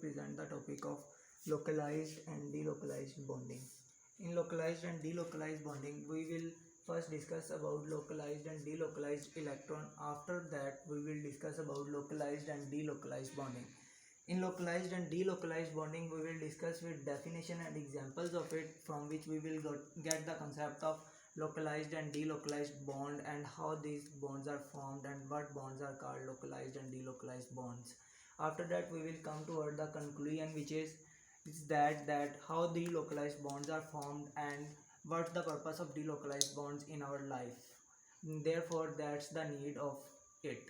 present the topic of localized and delocalized bonding. In localized and delocalized bonding, we will first discuss about localized and delocalized electron. After that, we will discuss about localized and delocalized bonding. In localized and delocalized bonding, we will discuss with definition and examples of it, from which we will get the concept of localized and delocalized bond and how these bonds are formed and what bonds are called localized and delocalized bonds. After that, we will come toward the conclusion, which is that how delocalized bonds are formed and what's the purpose of delocalized bonds in our life. Therefore, that's the need of it.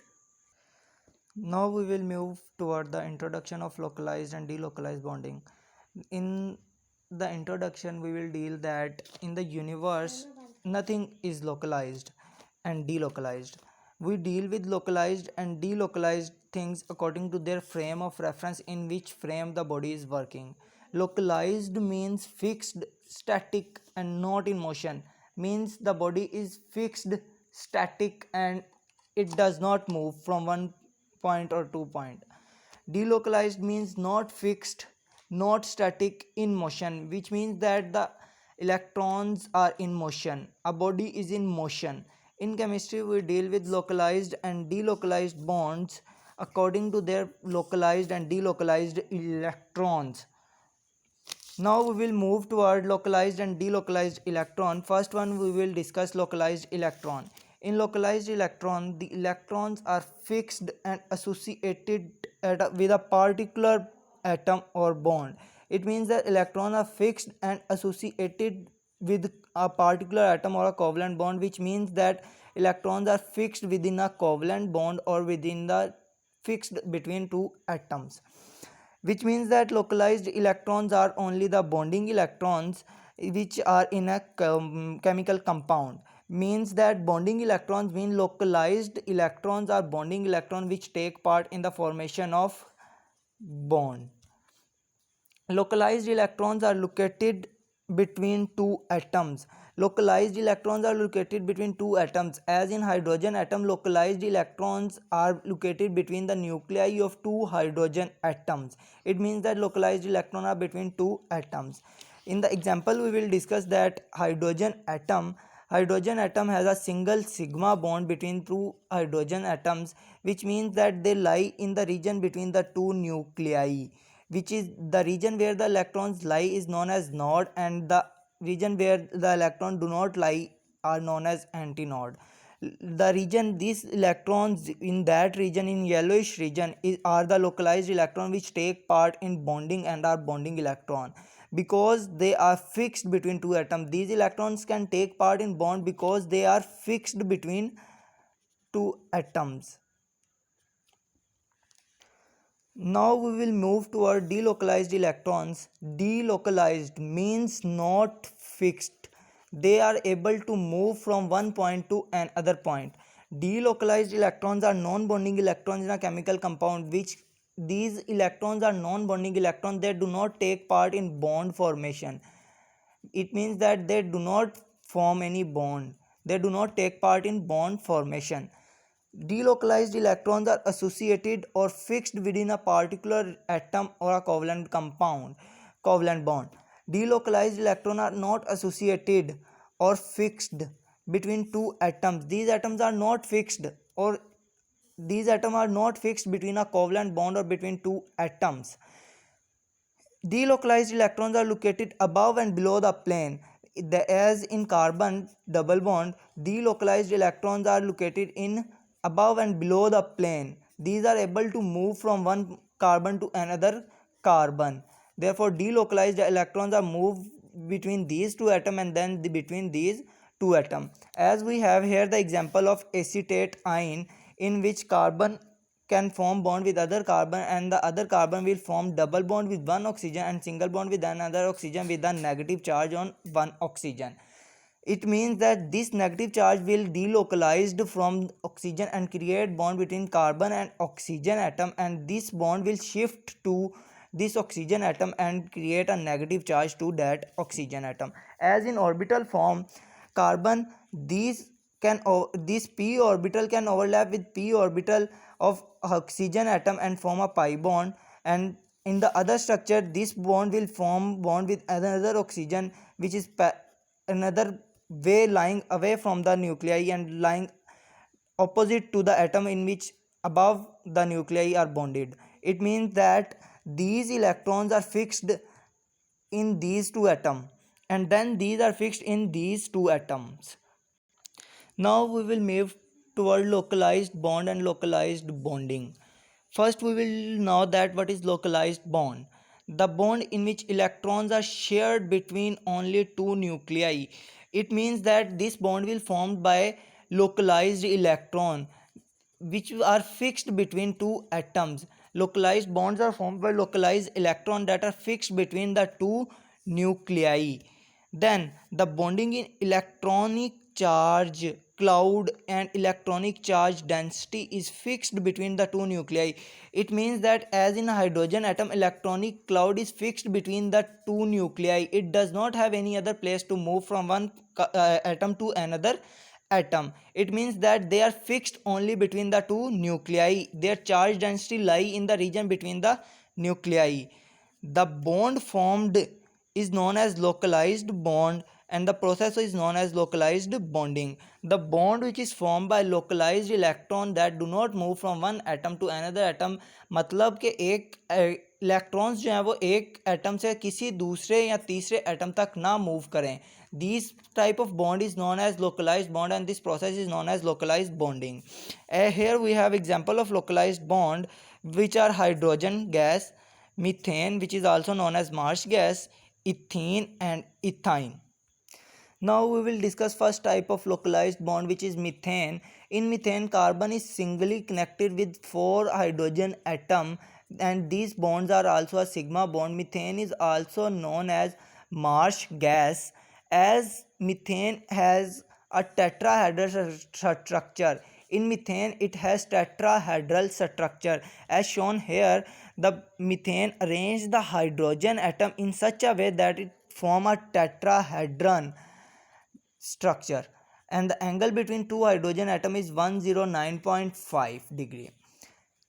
Now we will move toward the introduction of localized and delocalized bonding. In the introduction, we will deal that in the universe, nothing is localized and delocalized. We deal with localized and delocalized things according to their frame of reference, in which frame the body is working. Localized means fixed, static, and not in motion. Means the body is fixed, static, and it does not move from one point or 2 point. Delocalized means not fixed, not static, in motion, which means that the electrons are in motion. A body is in motion. In chemistry, we deal with localized and delocalized bonds according to their localized and delocalized electrons. Now we will move toward localized and delocalized electron. First one, we will discuss localized electron. In localized electron, the electrons are fixed and associated with a particular atom or bond. It means that electrons are fixed and associated with a particular atom or a covalent bond, which means that electrons are fixed within a covalent bond or within the fixed between two atoms, which means that localized electrons are only the bonding electrons which are in a chemical compound. Means that bonding electrons mean localized electrons are bonding electrons which take part in the formation of bond. Localized electrons are located between two atoms. Localized electrons are located between two atoms. As in hydrogen atom, localized electrons are located between the nuclei of two hydrogen atoms. It means that localized electrons are between two atoms. In the example, we will discuss that hydrogen atom has a single sigma bond between two hydrogen atoms, which means that they lie in the region between the two nuclei, which is the region where the electrons lie is known as node, and the region where the electrons do not lie are known as antinode. The region, these electrons in that region, in yellowish region, are the localized electron which take part in bonding and are bonding electron. Because they are fixed between two atoms, these electrons can take part in bond because they are fixed between two atoms. Now we will move toward delocalized electrons. Delocalized means not fixed. They are able to move from one point to another point. Delocalized electrons are non-bonding electrons in a chemical compound, which these electrons are non-bonding electrons. They do not take part in bond formation. It means that they do not form any bond. They do not take part in bond formation. Delocalized electrons are associated or fixed within a particular atom or a covalent bond. Delocalized electrons are not associated or fixed between two atoms. These atoms are not fixed, or these atoms are not fixed between a covalent bond or between two atoms. Delocalized electrons are located above and below the plane. As in carbon double bond, delocalized electrons are located in above and below the plane. These are able to move from one carbon to another carbon. Therefore, delocalized electrons are moved between these two atoms and then between these two atoms. As we have here the example of acetate ion, in which carbon can form bond with other carbon, and the other carbon will form double bond with one oxygen and single bond with another oxygen with a negative charge on one oxygen. It means that this negative charge will delocalized from oxygen and create bond between carbon and oxygen atom, and this bond will shift to this oxygen atom and create a negative charge to that oxygen atom. As in orbital form, carbon, this p orbital can overlap with p orbital of oxygen atom and form a pi bond, and in the other structure, this bond will form bond with another oxygen, which is another way lying away from the nuclei and lying opposite to the atom in which above the nuclei are bonded. It means that these electrons are fixed in these two atoms, and then these are fixed in these two atoms. Now we will move toward localized bond and localized bonding. First, we will know that what is localized bond. The bond in which electrons are shared between only two nuclei. It means that this bond will formed by localized electron which are fixed between two atoms. Localized bonds are formed by localized electrons that are fixed between the two nuclei. Then the bonding in electronic charge cloud and electronic charge density is fixed between the two nuclei. It means that as in a hydrogen atom, electronic cloud is fixed between the two nuclei. It does not have any other place to move from one atom to another atom. It means that they are fixed only between the two nuclei. Their charge density lie in the region between the nuclei. The bond formed is known as localized bond, and the process is known as localized bonding. The bond which is formed by localized electron that do not move from one atom to another atom, मतलब कि एक electrons जो हैं वो एक atom से किसी दूसरे या तीसरे एटम तक ना मूव करें. This type of bond is known as localized bond, and this process is known as localized bonding. Here we have example of localized bond, which are hydrogen gas, methane, which is also known as marsh gas, ethene and ethine. Now we will discuss first type of localized bond, which is methane. In methane, carbon is singly connected with 4 hydrogen atom, and these bonds are also a sigma bond. Methane is also known as marsh gas, as methane has a tetrahedral structure. In methane, it has tetrahedral structure. As shown here, the methane arranges the hydrogen atom in such a way that it form a tetrahedron structure, and the angle between two hydrogen atom is 109.5 degree.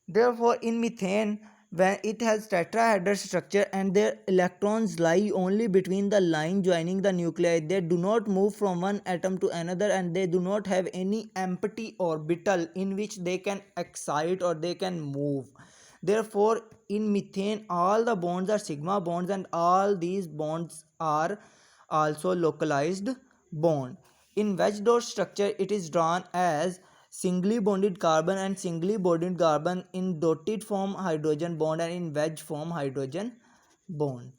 Therefore, in methane, when it has tetrahedral structure and their electrons lie only between the line joining the nuclei, they do not move from one atom to another, and they do not have any empty orbital in which they can excite or they can move. Therefore, in methane, all the bonds are sigma bonds, and all these bonds are also localized bond. In wedge dot structure, it is drawn as singly bonded carbon and singly bonded carbon in dotted form hydrogen bond, and in wedge form hydrogen bond.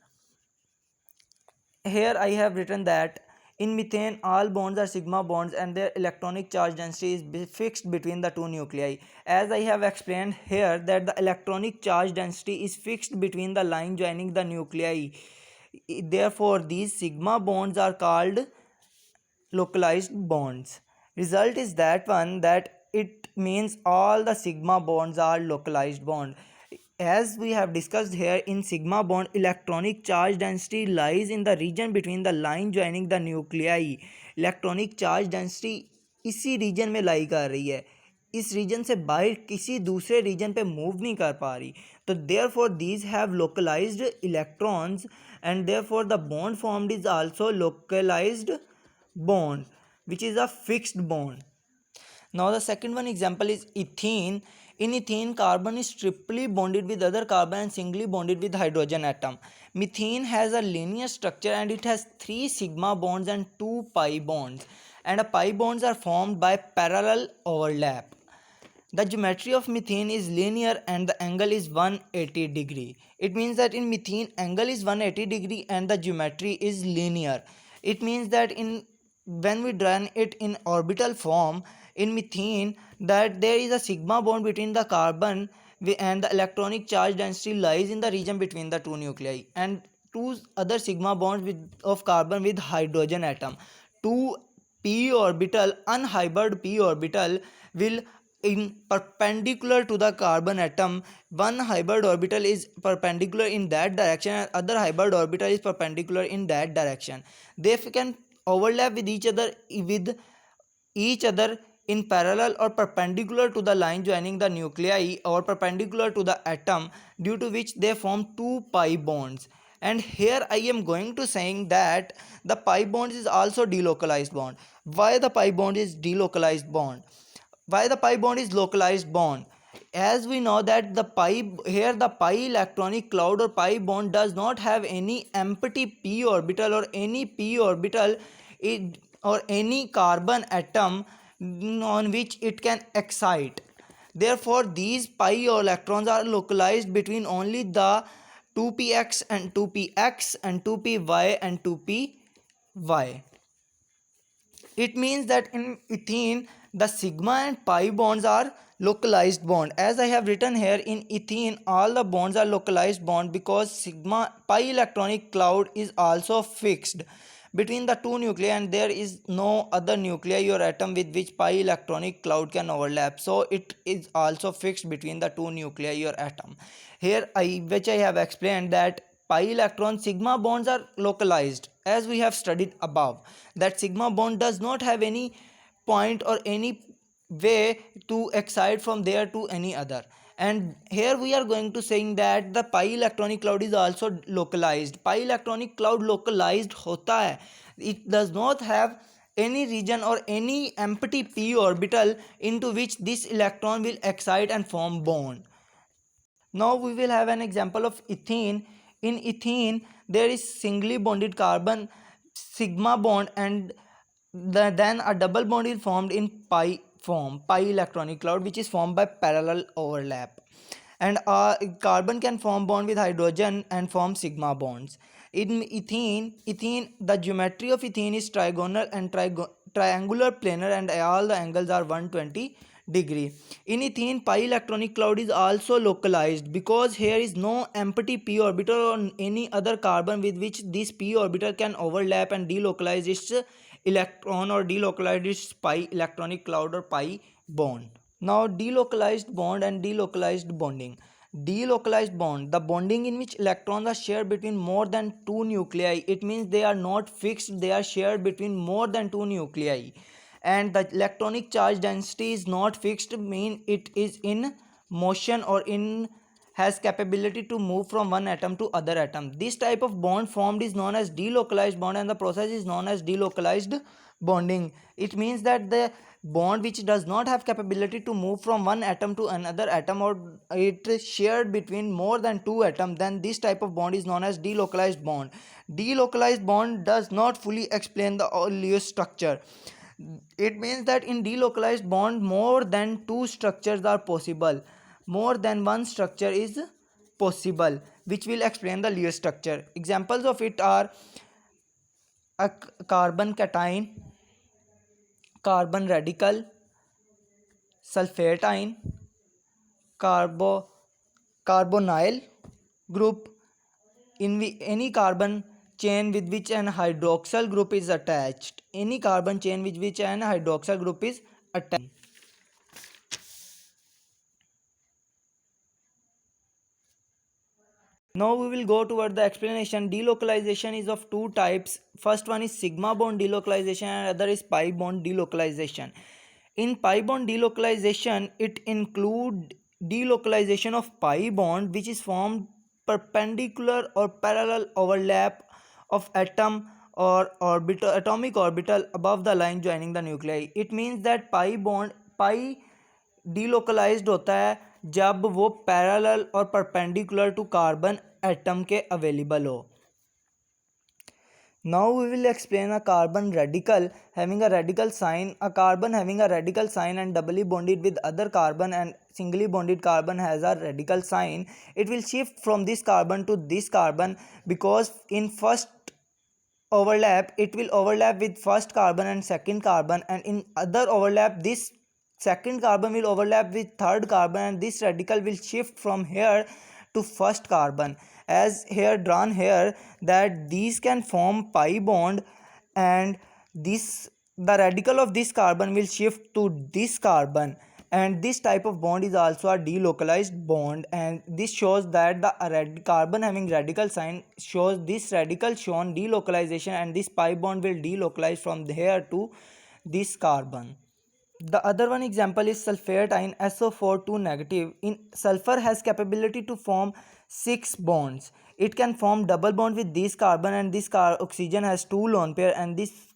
Here I have written that in methane all bonds are sigma bonds and their electronic charge density is fixed between the two nuclei. As I have explained here that the electronic charge density is fixed between the line joining the nuclei. Therefore, these sigma bonds are called localized bonds. Result is that one, that it means all the sigma bonds are localized bond. As we have discussed here, in sigma bond electronic charge density lies in the region between the line joining the nuclei. Electronic charge density इसी reason में लाई कर रही है, इस reason से बाहर किसी दूसरे रीजन पे मूव नहीं कर पा रही. तो therefore these have localised electrons, and therefore the bond formed is also localised bond, which is a fixed bond. Now the second one example is ethene. In ethene, carbon is triply bonded with other carbon and singly bonded with hydrogen atom. Methane has a linear structure and it has 3 sigma bonds and 2 pi bonds, and a pi bonds are formed by parallel overlap. The geometry of methane is linear and the angle is 180 degree. It means that in methane angle is 180 degree and the geometry is linear. It means that when we run it in orbital form in methane, that there is a sigma bond between the carbon and the electronic charge density lies in the region between the two nuclei, and two other sigma bonds of carbon with hydrogen atom. Two p orbital, unhybrid p orbital will in perpendicular to the carbon atom. One hybrid orbital is perpendicular in that direction and other hybrid orbital is perpendicular in that direction. They can overlap with each other in parallel or perpendicular to the line joining the nuclei or perpendicular to the atom, due to which they form two pi bonds. And here I am going to saying that the pi bond is also delocalized bond. Why the pi bond is delocalized bond? Why the pi bond is localized bond? As we know that the pi electronic cloud or pi bond does not have any empty p orbital or any p orbital or any carbon atom on which it can excite. Therefore these pi electrons are localized between only the 2px and 2px and 2py and 2py. It means that in ethene, the sigma and pi bonds are localized bond. As I have written here, in ethene, all the bonds are localized bond because sigma pi electronic cloud is also fixed between the two nuclei, and there is no other nuclei or atom with which pi electronic cloud can overlap. So it is also fixed between the two nuclei or atom. Here which I have explained that pi electron sigma bonds are localized, as we have studied above, that sigma bond does not have any point or any way to excite from there to any other. And here we are going to saying that the pi electronic cloud is also localized. Pi electronic cloud localized hota hai, it does not have any region or any empty p orbital into which this electron will excite and form bond. Now we will have an example of ethene. In ethene, there is singly bonded carbon sigma bond, and then a double bond is formed in pi form, pi electronic cloud, which is formed by parallel overlap. And carbon can form bond with hydrogen and form sigma bonds. In ethene, the geometry of ethene is trigonal and triangular planar, and all the angles are 120 degree. In ethene, pi electronic cloud is also localized because here is no empty p orbital or any other carbon with which this p orbital can overlap and delocalize its electron or delocalize its pi electronic cloud or pi bond. Now delocalized bond and delocalized bonding. Delocalized bond, the bonding in which electrons are shared between more than two nuclei. It means they are not fixed, they are shared between more than two nuclei. And the electronic charge density is not fixed, mean it is in motion or in has capability to move from one atom to other atom. This type of bond formed is known as delocalized bond, and the process is known as delocalized bonding. It means that the bond which does not have capability to move from one atom to another atom, or it is shared between more than two atoms, then this type of bond is known as delocalized bond. Delocalized bond does not fully explain the Lewis structure. It means that in delocalized bond more than two structures are possible, more than one structure is possible, which will explain the Lewis structure. Examples of it are a carbon cation, carbon radical, sulfate carbo carbonyl group. In any carbon chain with which an hydroxyl group is attached, any carbon chain with which an hydroxyl group is attached. Now we will go toward the explanation. Delocalization is of two types. First one is sigma bond delocalization and other is pi bond delocalization. In pi bond delocalization, it includes delocalization of pi bond which is formed perpendicular or parallel overlap of atom or atomic orbital above the line joining the nuclei. It means that pi delocalized होता है जब वो parallel और perpendicular to carbon atom के available हो. Now we will explain a carbon radical having a radical sign. A carbon having a radical sign and doubly bonded with other carbon and singly bonded carbon has a radical sign. It will shift from this carbon to this carbon because in first overlap it will overlap with first carbon and second carbon, and in other overlap this second carbon will overlap with third carbon, and this radical will shift from here to first carbon, as here drawn here, that these can form pi bond, and this the radical of this carbon will shift to this carbon, and this type of bond is also a delocalized bond. And this shows that the carbon having radical sign shows this radical shown delocalization, and this pi bond will delocalize from here to this carbon. The other one example is sulfate ion SO4 2 negative. In sulfur has capability to form 6 bonds. It can form double bond with this carbon, and this oxygen has 2 lone pair, and this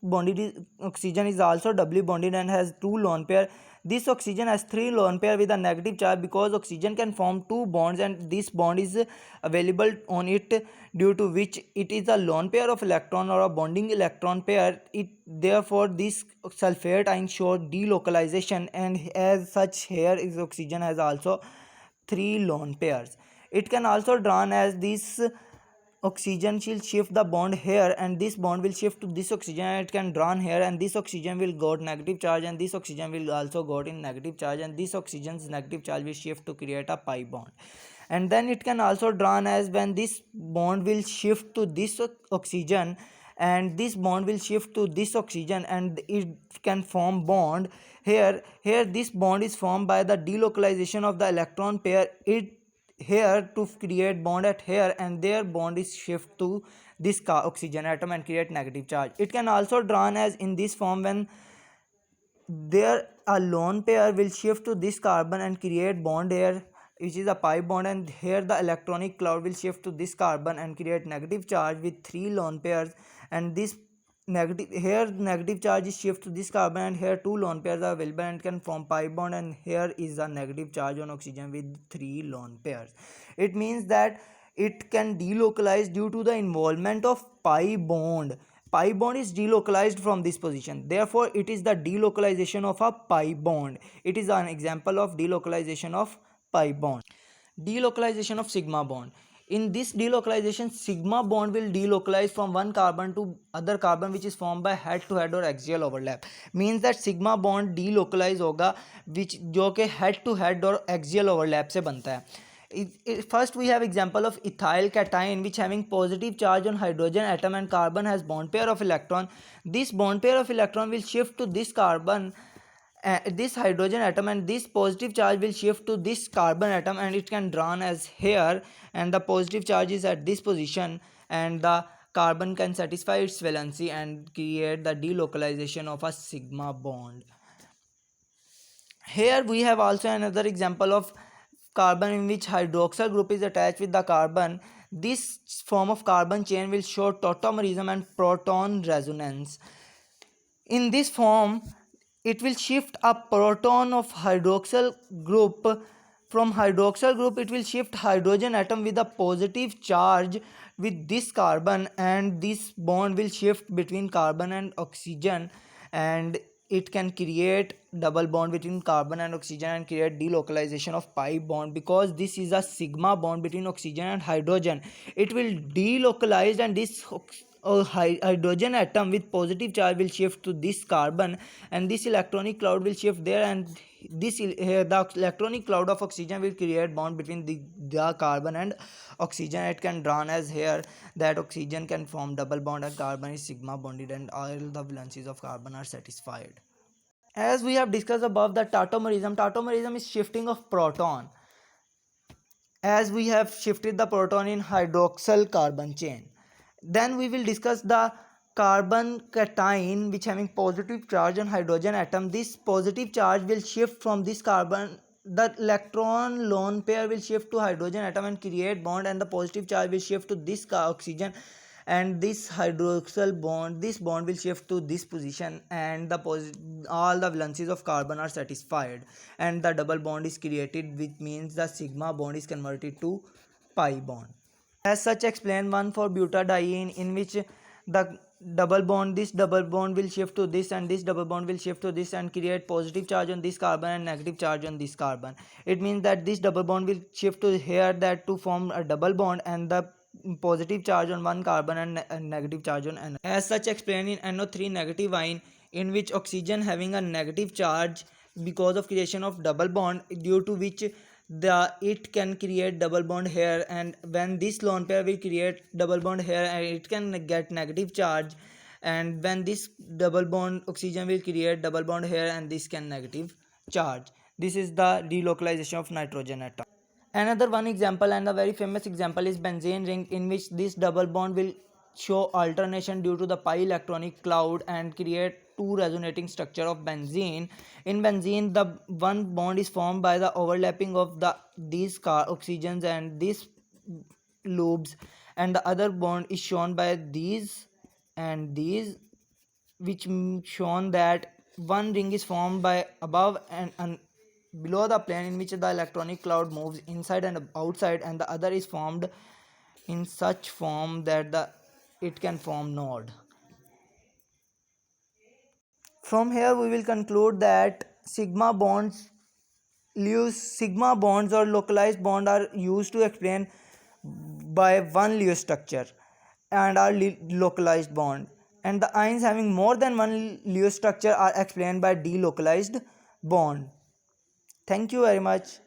oxygen is also doubly bonded and has 2 lone pair. This oxygen has 3 lone pair with a negative charge, because oxygen can form 2 bonds and this bond is available on it, due to which it is a lone pair of electron or a bonding electron pair. It therefore this sulfate ion shows delocalization, and as such here is oxygen has also 3 lone pairs. It can also drawn as this oxygen will shift the bond here, and this bond will shift to this oxygen, and it can drawn here, and this oxygen will got negative charge, and this oxygen will also got in negative charge, and this oxygen's negative charge will shift to create a pi bond. And then it can also drawn as when this bond will shift to this oxygen, and this bond will shift to this oxygen, and it can form bond here this bond is formed by the delocalization of the electron pair it here to create bond at here, and their bond is shift to this oxygen atom and create negative charge. It can also drawn as in this form when there a lone pair will shift to this carbon and create bond here, which is a pi bond, and here the electronic cloud will shift to this carbon and create negative charge with 3 lone pairs, and this negative charge is shift to this carbon, and here 2 lone pairs are available and can form pi bond, and here is a negative charge on oxygen with 3 lone pairs. It means that it can delocalize due to the involvement of pi bond. Pi bond is delocalized from this position, therefore it is the delocalization of a pi bond. It is an example of delocalization of pi bond. Delocalization of sigma bond. In this delocalization, sigma bond will delocalize from one carbon to other carbon, which is formed by head to head or axial overlap. Means that sigma bond delocalize होगा which जो कि head to head और axial overlap से बनता है. First we have example of ethyl cation, which having positive charge on hydrogen atom and carbon has bond pair of electron. This bond pair of electron will shift to this carbon, this hydrogen atom, and this positive charge will shift to this carbon atom, and it can drawn as here, and the positive charge is at this position, and the carbon can satisfy its valency and create the delocalization of a sigma bond. Here we have also another example of carbon in which hydroxyl group is attached with the carbon. This form of carbon chain will show tautomerism and proton resonance. In this form, it will shift a proton of hydroxyl group. From hydroxyl group, it will shift hydrogen atom with a positive charge with this carbon, and this bond will shift between carbon and oxygen, and it can create double bond between carbon and oxygen and create delocalization of pi bond, because this is a sigma bond between oxygen and hydrogen. It will delocalize, and this hydrogen atom with positive charge will shift to this carbon, and this electronic cloud will shift there, and this here the electronic cloud of oxygen will create bond between the carbon and oxygen. It can drawn as here that oxygen can form double bond and carbon is sigma bonded, and all the valencies of carbon are satisfied. As we have discussed above, the tautomerism is shifting of proton, as we have shifted the proton in hydroxyl carbon chain. Then we will discuss the carbon cation, which having positive charge on hydrogen atom. This positive charge will shift from this carbon, the electron lone pair will shift to hydrogen atom and create bond, and the positive charge will shift to this oxygen, and this hydroxyl bond, this bond will shift to this position, and all the valencies of carbon are satisfied, and the double bond is created, which means the sigma bond is converted to pi bond. As such, explain one for butadiene, in which the this double bond will shift to this, and this double bond will shift to this and create positive charge on this carbon and negative charge on this carbon. It means that this double bond will shift to here, that to form a double bond, and the positive charge on one carbon and negative charge on another. As such, explained in NO3 negative ion, in which oxygen having a negative charge because of creation of double bond, due to which it can create double bond here, and when this lone pair will create double bond here, and it can get negative charge, and when this double bond oxygen will create double bond here, and this can negative charge. This is the delocalization of nitrogen atom. Another one example, and a very famous example, is benzene ring, in which this double bond will show alternation due to the pi electronic cloud and create two resonating structure of benzene. In benzene, the one bond is formed by the overlapping of these oxygens and these loops, and the other bond is shown by these and these, which shown that one ring is formed by above and below the plane in which the electronic cloud moves inside and outside, and the other is formed in such form that it can form node. From here we will conclude that sigma bonds or localized bond are used to explain by one Lewis structure and are localized bond, and the ions having more than one Lewis structure are explained by delocalized bond. Thank you very much.